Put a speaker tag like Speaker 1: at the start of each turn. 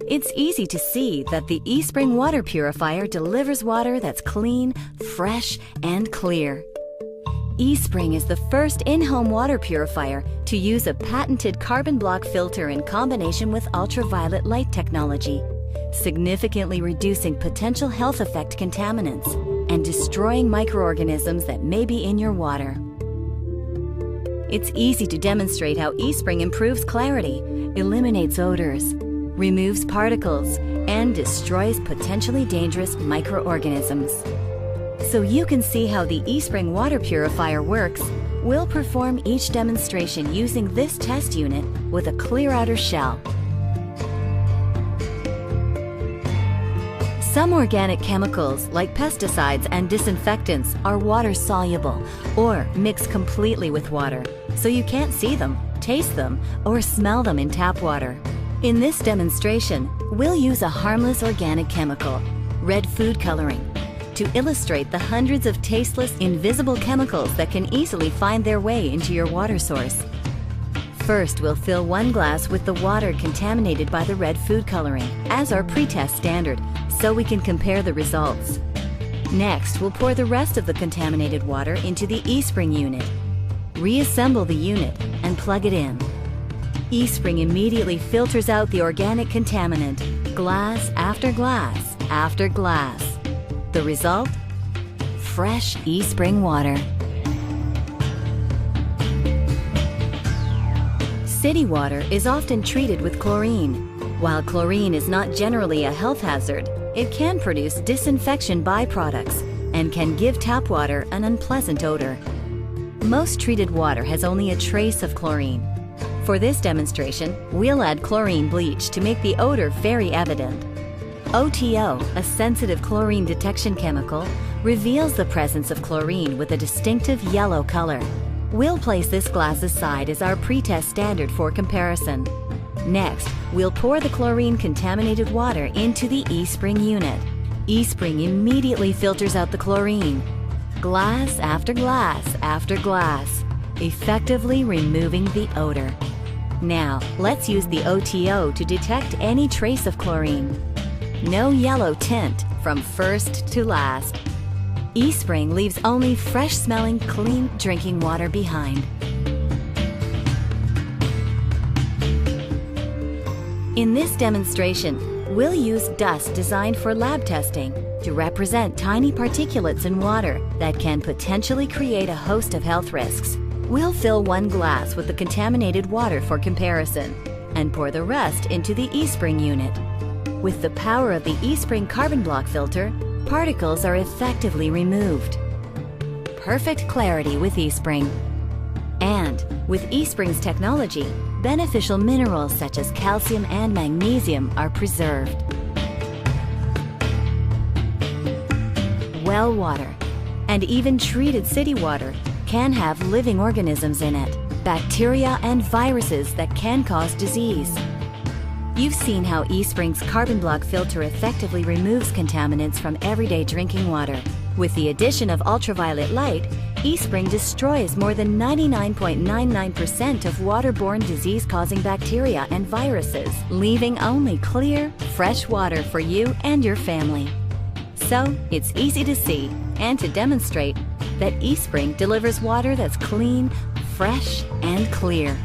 Speaker 1: It's easy to see that the eSpring water purifier delivers water that's clean, fresh, and clear. eSpring is the first in-home water purifier to use a patented carbon block filter in combination with ultraviolet light technology, significantly reducing potential health effect contaminants and destroying microorganisms that may be in your water. It's easy to demonstrate how eSpring improves clarity, eliminates odors, removes particles, and destroys potentially dangerous microorganisms. So you can see how the eSpring water purifier works, we'll perform each demonstration using this test unit with a clear outer shell. Some organic chemicals, like pesticides and disinfectants, are water-soluble or mix completely with water, so you can't see them, taste them, or smell them in tap water. In this demonstration, we'll use a harmless organic chemical, red food coloring, to illustrate the hundreds of tasteless, invisible chemicals that can easily find their way into your water source. First, we'll fill 1 glass with the water contaminated by the red food coloring, as our pre-test standard, so we can compare the results. Next, we'll pour the rest of the contaminated water into the eSpring unit. Reassemble the unit and plug it in. eSpring immediately filters out the organic contaminant, glass after glass after glass. The result? Fresh eSpring water. City water is often treated with chlorine. While chlorine is not generally a health hazard, it can produce disinfection byproducts and can give tap water an unpleasant odor. Most treated water has only a trace of chlorine. For this demonstration, we'll add chlorine bleach to make the odor very evident. OTO, a sensitive chlorine detection chemical, reveals the presence of chlorine with a distinctive yellow color. We'll place this glass aside as our pre-test standard for comparison. Next, we'll pour the chlorine-contaminated water into the eSpring unit. eSpring immediately filters out the chlorine, glass after glass after glass, effectively removing the odor. Now, let's use the OTO to detect any trace of chlorine. No yellow tint from first to last. eSpring leaves only fresh-smelling, clean drinking water behind. In this demonstration, we'll use dust designed for lab testing to represent tiny particulates in water that can potentially create a host of health risks. We'll fill 1 glass with the contaminated water for comparison and pour the rest into the eSpring unit. With the power of the eSpring carbon block filter, particles are effectively removed. Perfect clarity with eSpring. And with eSpring's technology, beneficial minerals such as calcium and magnesium are preserved. Well water, and even treated city water, can have living organisms in it, bacteria and viruses that can cause disease. You've seen how eSpring's carbon block filter effectively removes contaminants from everyday drinking water. With the addition of ultraviolet light, eSpring destroys more than 99.99% of waterborne disease-causing bacteria and viruses, leaving only clear, fresh water for you and your family. So, it's easy to see and to demonstrate that eSpring delivers water that's clean, fresh, and clear.